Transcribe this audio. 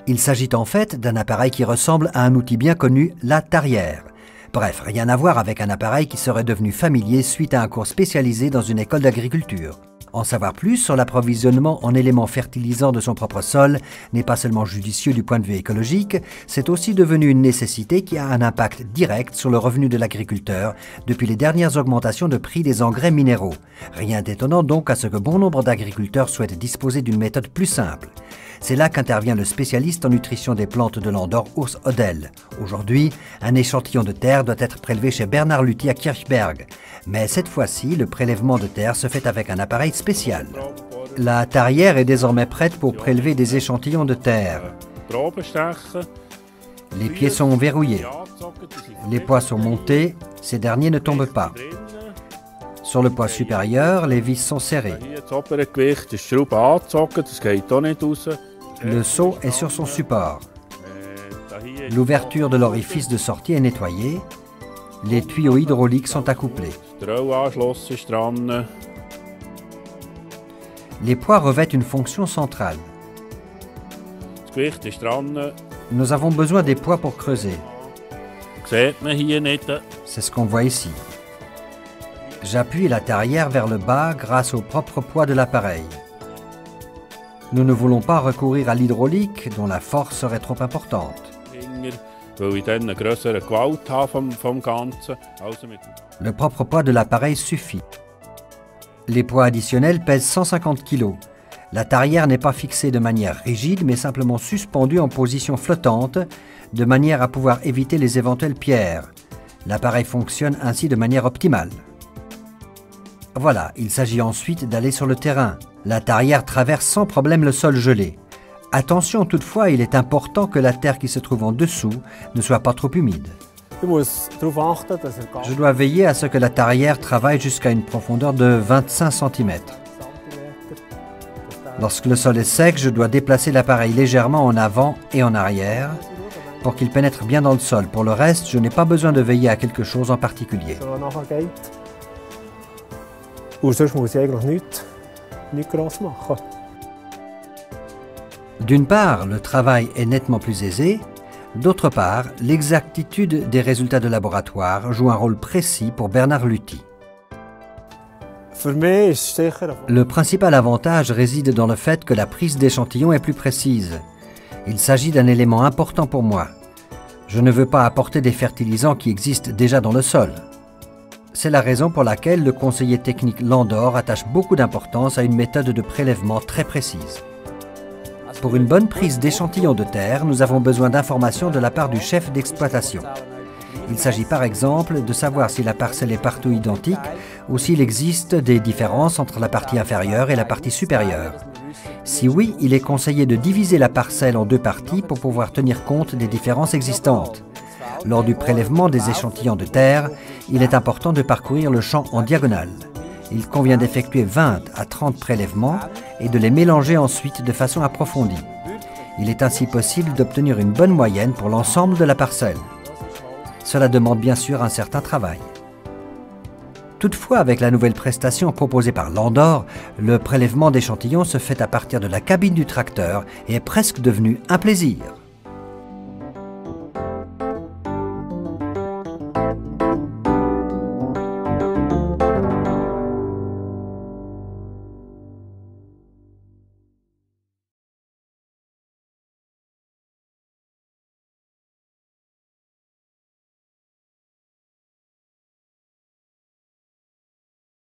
Il s'agit en fait d'un appareil qui ressemble à un outil bien connu, la tarière. Bref, rien à voir avec un appareil qui serait devenu familier suite à un cours spécialisé dans une école d'agriculture. En savoir plus sur l'approvisionnement en éléments fertilisants de son propre sol n'est pas seulement judicieux du point de vue écologique, c'est aussi devenu une nécessité qui a un impact direct sur le revenu de l'agriculteur depuis les dernières augmentations de prix des engrais minéraux. Rien d'étonnant donc à ce que bon nombre d'agriculteurs souhaitent disposer d'une méthode plus simple. C'est là qu'intervient le spécialiste en nutrition des plantes de l'Andorre, Urs Odell. Aujourd'hui, un échantillon de terre doit être prélevé chez Bernard Luthi à Kirchberg. Mais cette fois-ci, le prélèvement de terre se fait avec un appareil spécial. La tarière est désormais prête pour prélever des échantillons de terre. Les pieds sont verrouillés. Les poids sont montés, ces derniers ne tombent pas. Sur le poids supérieur, les vis sont serrées. Le seau est sur son support. L'ouverture de l'orifice de sortie est nettoyée. Les tuyaux hydrauliques sont accouplés. Les poids revêtent une fonction centrale. Nous avons besoin des poids pour creuser. C'est ce qu'on voit ici. J'appuie la tarière vers le bas grâce au propre poids de l'appareil. Nous ne voulons pas recourir à l'hydraulique dont la force serait trop importante. Le propre poids de l'appareil suffit. Les poids additionnels pèsent 150 kg. La tarière n'est pas fixée de manière rigide mais simplement suspendue en position flottante de manière à pouvoir éviter les éventuelles pierres. L'appareil fonctionne ainsi de manière optimale. Voilà, il s'agit ensuite d'aller sur le terrain. La tarière traverse sans problème le sol gelé. Attention toutefois, il est important que la terre qui se trouve en dessous ne soit pas trop humide. Je dois veiller à ce que la tarière travaille jusqu'à une profondeur de 25 cm. Lorsque le sol est sec, je dois déplacer l'appareil légèrement en avant et en arrière pour qu'il pénètre bien dans le sol. Pour le reste, je n'ai pas besoin de veiller à quelque chose en particulier. D'une part, le travail est nettement plus aisé. D'autre part, l'exactitude des résultats de laboratoire joue un rôle précis pour Bernard Luthi. Le principal avantage réside dans le fait que la prise d'échantillon est plus précise. Il s'agit d'un élément important pour moi. Je ne veux pas apporter des fertilisants qui existent déjà dans le sol. C'est la raison pour laquelle le conseiller technique Landor attache beaucoup d'importance à une méthode de prélèvement très précise. Pour une bonne prise d'échantillons de terre, nous avons besoin d'informations de la part du chef d'exploitation. Il s'agit par exemple de savoir si la parcelle est partout identique ou s'il existe des différences entre la partie inférieure et la partie supérieure. Si oui, il est conseillé de diviser la parcelle en deux parties pour pouvoir tenir compte des différences existantes. Lors du prélèvement des échantillons de terre, il est important de parcourir le champ en diagonale. Il convient d'effectuer 20 à 30 prélèvements et de les mélanger ensuite de façon approfondie. Il est ainsi possible d'obtenir une bonne moyenne pour l'ensemble de la parcelle. Cela demande bien sûr un certain travail. Toutefois, avec la nouvelle prestation proposée par Landor, le prélèvement d'échantillons se fait à partir de la cabine du tracteur et est presque devenu un plaisir.